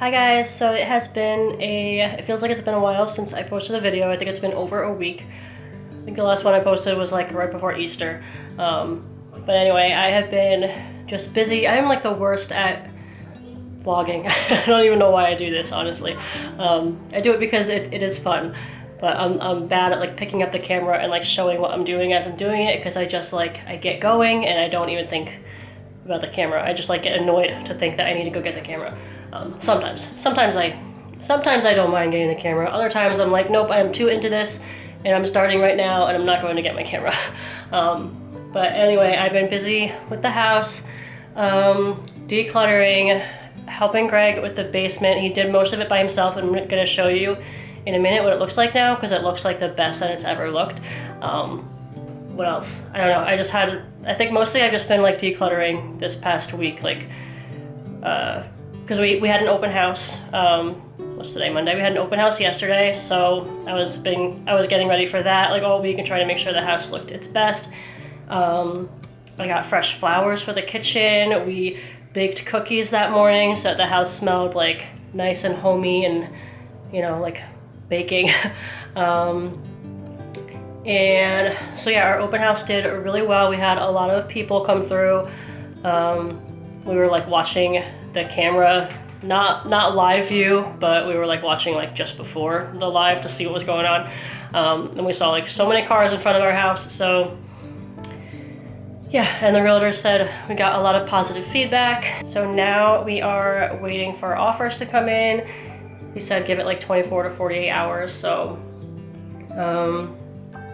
Hi guys, so it feels like it's been a while since I posted a video. I think it's been over a week. I think the last one I posted was like right before Easter. But anyway, I have been just busy. I'm like the worst at vlogging. I don't even know why I do this, honestly. I do it because it is fun, but I'm bad at like picking up the camera and like showing what I'm doing as I'm doing it, because I just like, I get going and I don't even think about the camera. I just like get annoyed to think that I need to go get the camera. Sometimes I don't mind getting the camera. Other times I'm like, nope, I am too into this and I'm starting right now and I'm not going to get my camera. But anyway, I've been busy with the house, decluttering, helping Greg with the basement. He did most of it by himself, and I'm gonna show you in a minute what it looks like now, because it looks like the best that it's ever looked. What else? I don't know. I think mostly I've just been like decluttering this past week, like, because we had an open house. What's today? Monday. We had an open house yesterday, so I was getting ready for that like all week and trying to make sure the house looked its best. I got fresh flowers for the kitchen. We baked cookies that morning so that the house smelled like nice and homey and, you know, like baking. And so yeah, our open house did really well. We had a lot of people come through. We were like watching the camera, not live view, but we were like watching like just before the live to see what was going on. And we saw like so many cars in front of our house. So yeah, and the realtor said we got a lot of positive feedback. So now we are waiting for offers to come in. He said give it like 24 to 48 hours. So, and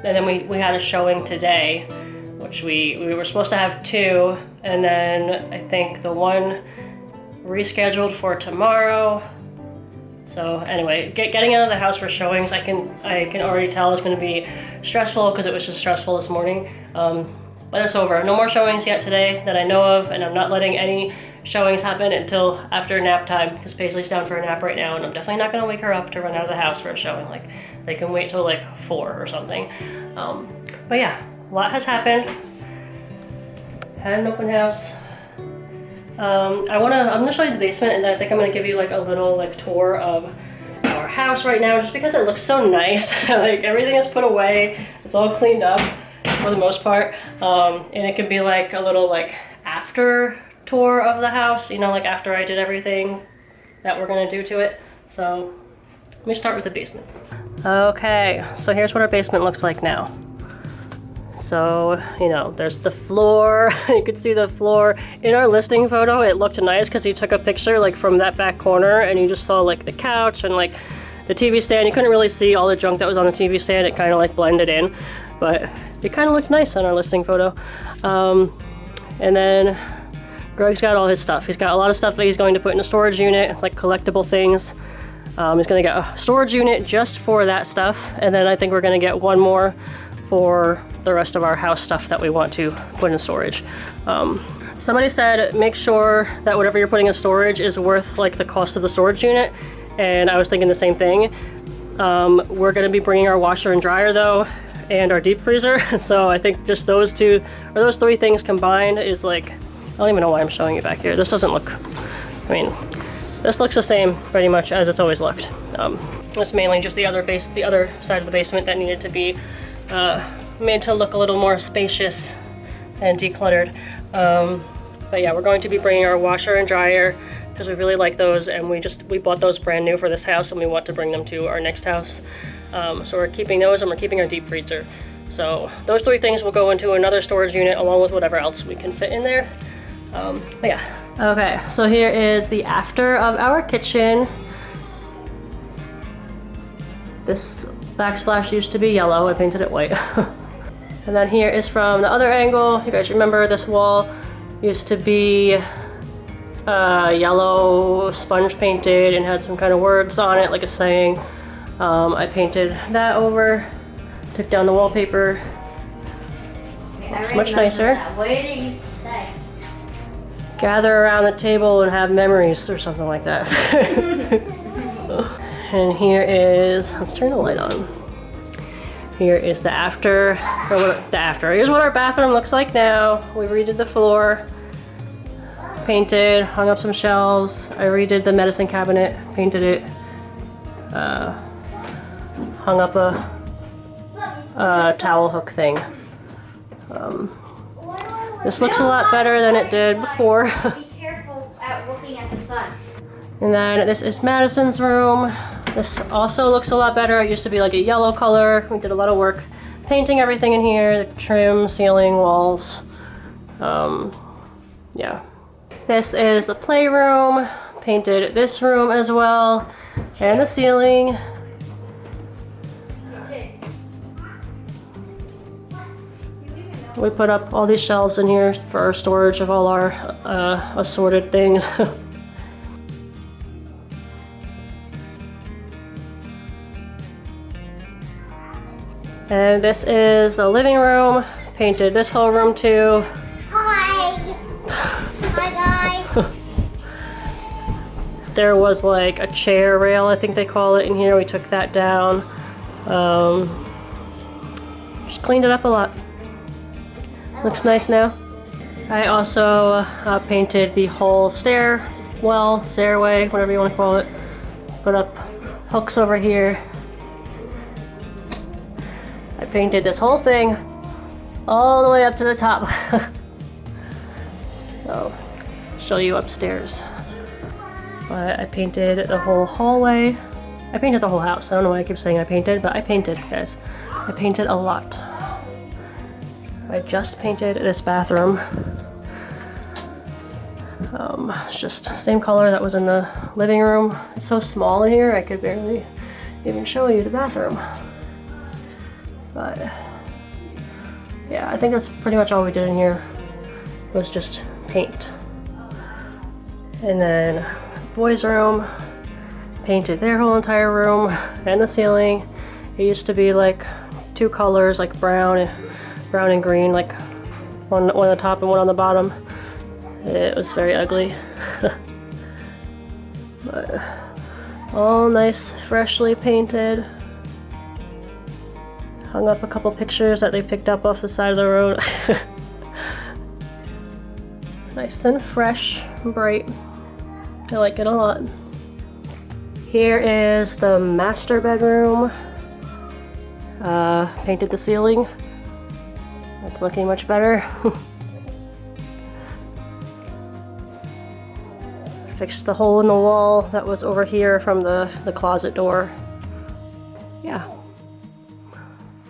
then we had a showing today, which we were supposed to have 2, and then I think the one rescheduled for tomorrow. So anyway, getting out of the house for showings, I can already tell it's going to be stressful, because it was just stressful this morning. But it's over. No more showings yet today that I know of, and I'm not letting any showings happen until after nap time, because Paisley's down for a nap right now, and I'm definitely not going to wake her up to run out of the house for a showing. Like, they can wait till like 4 or something. But yeah, a lot has happened. Had an open house. I'm gonna show you the basement, and then I think I'm gonna give you like a little like tour of our house right now, just because it looks so nice. Like, everything is put away. It's all cleaned up for the most part. And it can be like a little like after tour of the house, you know, like after I did everything that we're gonna do to it. So let me start with the basement. Okay, so here's what our basement looks like now. So, you know, there's the floor. You could see the floor. In our listing photo, it looked nice because he took a picture like from that back corner, and you just saw like the couch and like the TV stand. You couldn't really see all the junk that was on the TV stand. It kind of like blended in, but it kind of looked nice on our listing photo. And then Greg's got all his stuff. He's got a lot of stuff that he's going to put in a storage unit. It's like collectible things. He's gonna get a storage unit just for that stuff. And then I think we're gonna get one more for the rest of our house stuff that we want to put in storage. Somebody said make sure that whatever you're putting in storage is worth like the cost of the storage unit, and I was thinking the same thing. We're gonna be bringing our washer and dryer though, and our deep freezer. So I think just those 2 or those 3 things combined is like, I don't even know why I'm showing you back here. This doesn't look, I mean, this looks the same pretty much as it's always looked. It's mainly just the other side of the basement that needed to be made to look a little more spacious and decluttered. But yeah, we're going to be bringing our washer and dryer because we really like those, and we bought those brand new for this house, and we want to bring them to our next house. So we're keeping those, and we're keeping our deep freezer. So those 3 things will go into another storage unit along with whatever else we can fit in there. But yeah. Okay, so here is the after of our kitchen. This backsplash used to be yellow. I painted it white. And then here is from the other angle. You guys remember this wall used to be yellow sponge painted and had some kind of words on it, like a saying. I painted that over, took down the wallpaper. Looks much nicer. What did it used to say? Gather around the table and have memories, or something like that. And here is, let's turn the light on. Here is the after, Here's what our bathroom looks like now. We redid the floor. painted, hung up some shelves. I redid the medicine cabinet, painted it, hung up a towel hook thing. This looks a lot better than it did before. Be careful at looking at the sun. And then this is Madison's room. This also looks a lot better. It used to be like a yellow color. We did a lot of work painting everything in here, the trim, ceiling, walls. Yeah. This is the playroom. Painted this room as well, and the ceiling. We put up all these shelves in here for our storage of all our assorted things. And this is the living room. Painted this whole room too. Hi! Hi guys! There was like a chair rail, I think they call it, in here. We took that down. Just cleaned it up a lot. Looks nice now. I also painted the whole stairwell, stairway, whatever you want to call it. Put up hooks over here. I painted this whole thing all the way up to the top. So, show you upstairs. But I painted the whole hallway. I painted the whole house. I don't know why I keep saying I painted, but I painted, guys. I painted a lot. I just painted this bathroom. It's just the same color that was in the living room. It's so small in here, I could barely even show you the bathroom. But yeah, I think that's pretty much all we did in here, was just paint. And then boys' room, painted their whole entire room and the ceiling. It used to be like two colors, like brown and green, like one on the top and one on the bottom. It was very ugly. But all nice, freshly painted. Hung up a couple pictures that they picked up off the side of the road. Nice and fresh and bright. I like it a lot. Here is the master bedroom. Painted the ceiling. That's looking much better. Fixed the hole in the wall that was over here from the closet door. Yeah.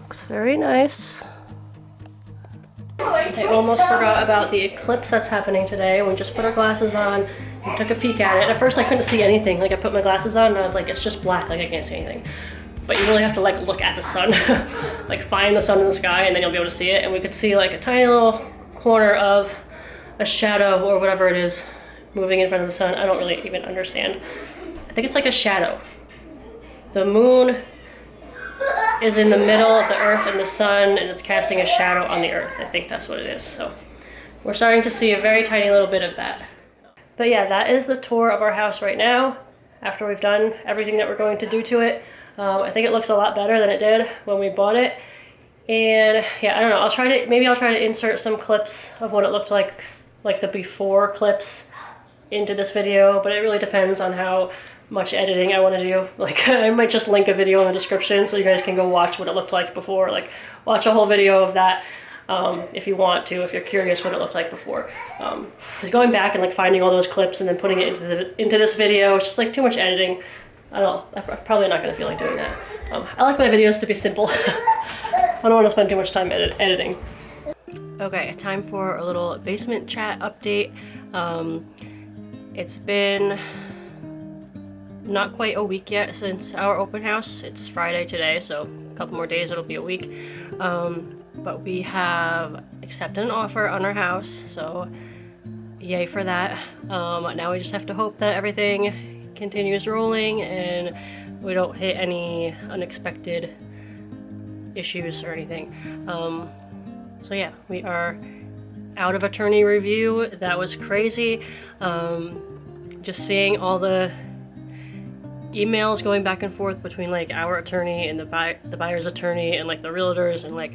Looks very nice. I almost forgot about the eclipse that's happening today. We just put our glasses on and took a peek at it. At first I couldn't see anything. Like I put my glasses on and I was like, it's just black, like I can't see anything. But you really have to like look at the sun. Like find the sun in the sky and then you'll be able to see it. And we could see like a tiny little corner of a shadow or whatever it is moving in front of the sun. I don't really even understand. I think it's like a shadow. The moon is in the middle of the earth and the sun, and it's casting a shadow on the earth. I think that's what it is. So we're starting to see a very tiny little bit of that. But yeah, that is the tour of our house right now after we've done everything that we're going to do to it. I think it looks a lot better than it did when we bought it. And yeah, I don't know, maybe I'll try to insert some clips of what it looked like the before clips into this video, but it really depends on how much editing I want to do. Like I might just link a video in the description so you guys can go watch what it looked like before, like watch a whole video of that if you want to, if you're curious what it looked like before. Because going back and like finding all those clips and then putting it into this video, it's just like too much editing. I'm probably not going to feel like doing that. I like my videos to be simple. I don't want to spend too much time editing. Okay, time for a little basement chat update. It's been not quite a week yet since our open house. It's Friday today, so a couple more days it'll be a week. But we have accepted an offer on our house, so yay for that. Now we just have to hope that everything continues rolling and we don't hit any unexpected issues or anything. So yeah, we are out of attorney review. That was crazy. Just seeing all the emails going back and forth between like our attorney and the buyer's attorney and like the realtors, and like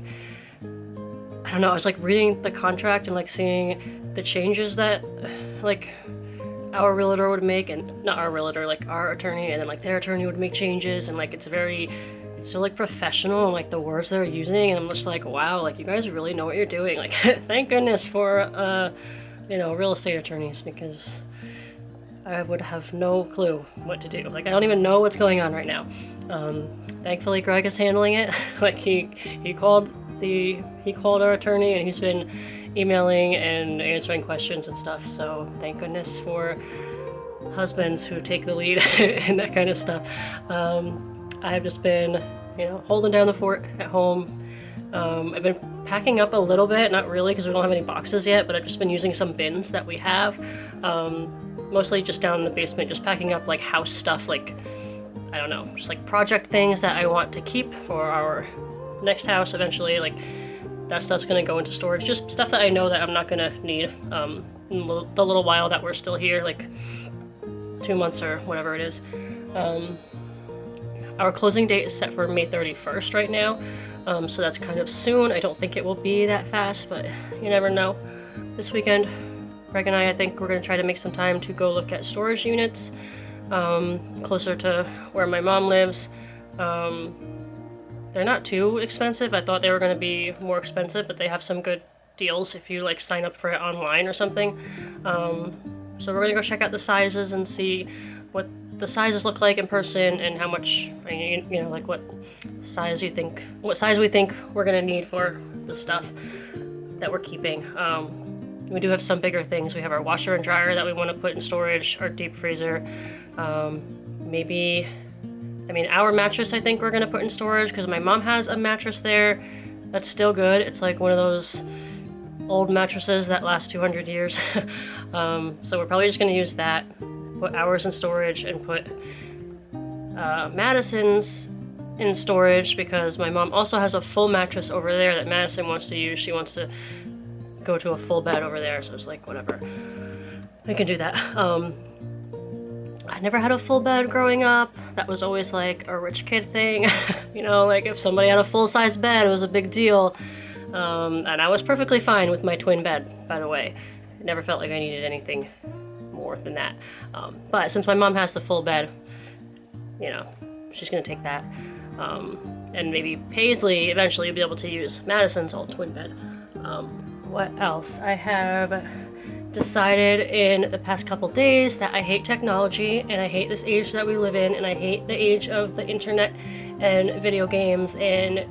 I don't know, I was like reading the contract and like seeing the changes that like our realtor would make, and not our realtor, like our attorney, and then like their attorney would make changes, and like it's so like professional and like the words they're using, and I'm just like, wow, like you guys really know what you're doing. Like thank goodness for you know, real estate attorneys, because I would have no clue what to do. Like I don't even know what's going on right now. Thankfully Greg is handling it. Like he called our attorney, and he's been emailing and answering questions and stuff. So thank goodness for husbands who take the lead and that kind of stuff. I have just been, you know, holding down the fort at home. I've been packing up a little bit, not really because we don't have any boxes yet, but I've just been using some bins that we have. Mostly just down in the basement, just packing up like house stuff, like, I don't know, just like project things that I want to keep for our next house eventually. Like that stuff's gonna go into storage, just stuff that I know that I'm not gonna need in the little while that we're still here, like 2 months or whatever it is. Our closing date is set for May 31st right now, so that's kind of soon. I don't think it will be that fast, but you never know. This weekend, Greg and I think we're going to try to make some time to go look at storage units closer to where my mom lives. They're not too expensive. I thought they were going to be more expensive, but they have some good deals if you like sign up for it online or something. So we're going to go check out the sizes and see what the sizes look like in person, and how much, you know, like what size we think we're going to need for the stuff that we're keeping. We do have some bigger things. We have our washer and dryer that we want to put in storage, our deep freezer. Maybe, I mean, our mattress I think we're going to put in storage, because my mom has a mattress there that's still good. It's like one of those old mattresses that last 200 years. So we're probably just going to use that, put ours in storage, and put Madison's in storage, because my mom also has a full mattress over there that Madison wants to use. She wants to go to a full bed over there, so it's like, whatever, I can do that. I never had a full bed growing up. That was always like a rich kid thing. You know, like if somebody had a full-size bed, it was a big deal. And I was perfectly fine with my twin bed, by the way. I never felt like I needed anything more than that. But since my mom has the full bed, you know, she's gonna take that. And maybe Paisley eventually will be able to use Madison's old twin bed. What else? I have decided in the past couple days that I hate technology, and I hate this age that we live in, and I hate the age of the internet and video games and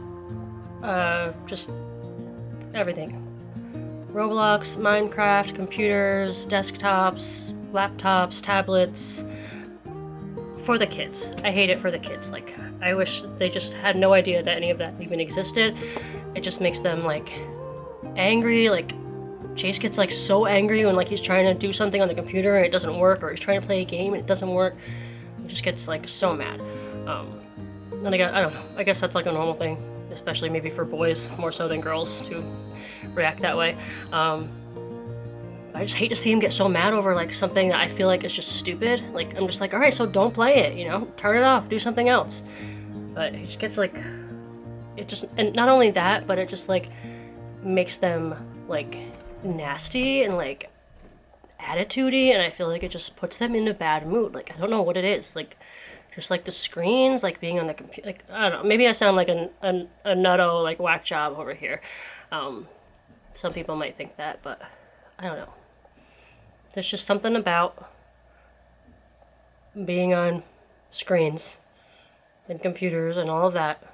just everything. Roblox, Minecraft, computers, desktops, laptops, tablets. For the kids. I hate it for the kids. Like, I wish they just had no idea that any of that even existed. It just makes them like angry. Like Chase gets like so angry when like he's trying to do something on the computer and it doesn't work, or he's trying to play a game and it doesn't work. He just gets like so mad. And I don't know, I guess that's like a normal thing, especially maybe for boys more so than girls to react that way. I just hate to see him get so mad over like something that I feel like is just stupid. Like I'm just like, all right, so don't play it, you know, turn it off, do something else. But he just gets like, it just, and not only that, but it just like makes them like nasty and like attitudey, and I feel like it just puts them in a bad mood. Like I don't know what it is, like just like the screens, like being on the computer, like I don't know, maybe I sound like a nutto like whack job over here. Some people might think that, but I don't know. There's just something about being on screens and computers and all of that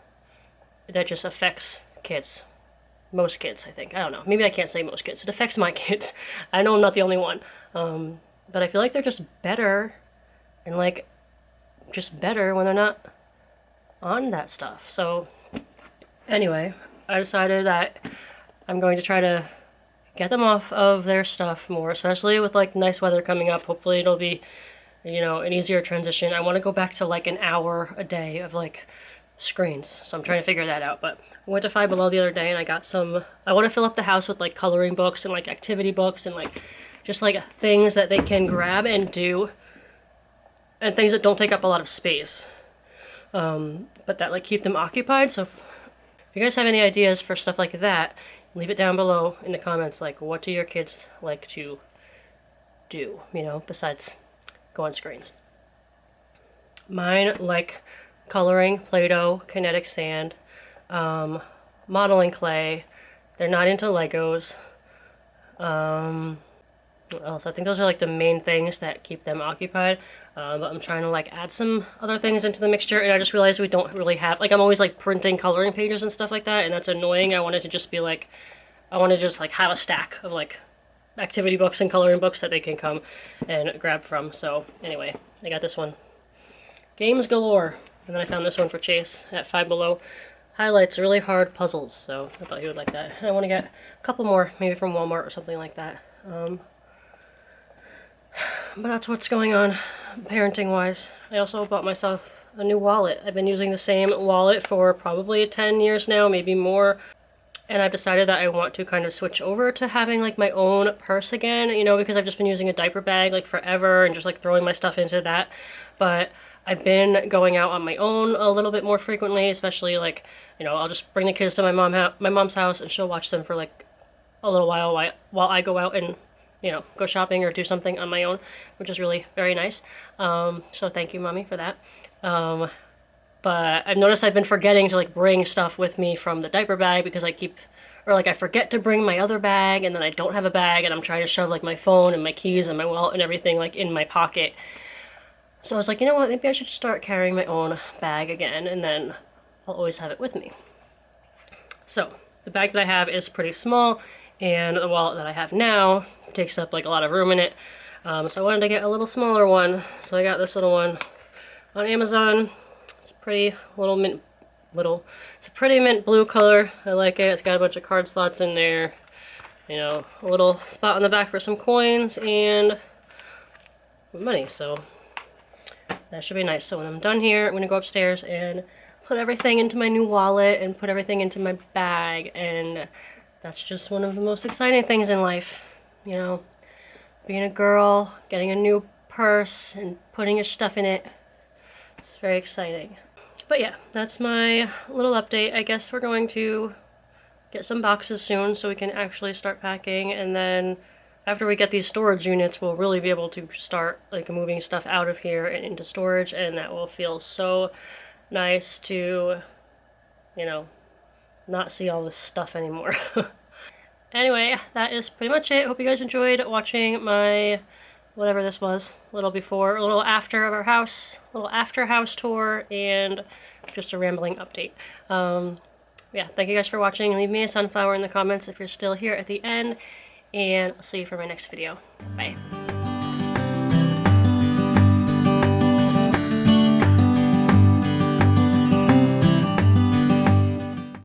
that just affects kids. Most kids, I think. I don't know. Maybe I can't say most kids. It affects my kids. I know I'm not the only one. But I feel like they're just better, and like just better when they're not on that stuff. So anyway, I decided that I'm going to try to get them off of their stuff more, especially with like nice weather coming up. Hopefully it'll be, you know, an easier transition. I want to go back to like an hour a day of like screens, so I'm trying to figure that out. But I went to Five Below the other day and I got some, I want to fill up the house with like coloring books and like activity books and like just like things that they can grab and do, and things that don't take up a lot of space, but that like keep them occupied. So if you guys have any ideas for stuff like that, leave it down below in the comments. Like, what do your kids like to do, you know, besides go on screens. Mine like coloring, Play-Doh, kinetic sand, modeling clay. They're not into Legos. What else? I think those are like the main things that keep them occupied. But I'm trying to like add some other things into the mixture, and I just realized we don't really have, like, I'm always like printing coloring pages and stuff like that, and that's annoying. I wanted to just be like, I want to just like have a stack of like activity books and coloring books that they can come and grab from. So anyway, I got this one. Games galore. And then I found this one for Chase at Five Below. Highlights really hard puzzles, so I thought he would like that. I want to get a couple more, maybe from Walmart or something like that. But that's what's going on parenting-wise. I also bought myself a new wallet. I've been using the same wallet for probably 10 years now, maybe more. And I've decided that I want to kind of switch over to having like my own purse again, you know, because I've just been using a diaper bag like forever and just like throwing my stuff into that. But I've been going out on my own a little bit more frequently, especially like, you know, I'll just bring the kids to my mom's house and she'll watch them for like a little while I go out and, you know, go shopping or do something on my own, which is really very nice. So thank you, Mommy, for that. But I've noticed I've been forgetting to like bring stuff with me from the diaper bag because I forget to bring my other bag, and then I don't have a bag, and I'm trying to shove like my phone and my keys and my wallet and everything like in my pocket. So I was like, you know what, maybe I should start carrying my own bag again, and then I'll always have it with me. So the bag that I have is pretty small, and the wallet that I have now takes up like a lot of room in it. So I wanted to get a little smaller one, so I got this little one on Amazon. It's a pretty it's a pretty mint blue color. I like it. It's got a bunch of card slots in there. You know, a little spot on the back for some coins and money. So that should be nice. So when I'm done here, I'm going to go upstairs and put everything into my new wallet and put everything into my bag. And that's just one of the most exciting things in life. You know, being a girl, getting a new purse and putting your stuff in it. It's very exciting. But yeah, that's my little update. I guess we're going to get some boxes soon so we can actually start packing, and then after we get these storage units, we'll really be able to start like moving stuff out of here and into storage, and that will feel so nice to, you know, not see all this stuff anymore. Anyway, that is pretty much it. Hope you guys enjoyed watching my whatever this was, a little before, a little after of our house, a little after house tour, and just a rambling update. Yeah, thank you guys for watching. Leave me a sunflower in the comments if you're still here at the end, and I'll see you for my next video. Bye.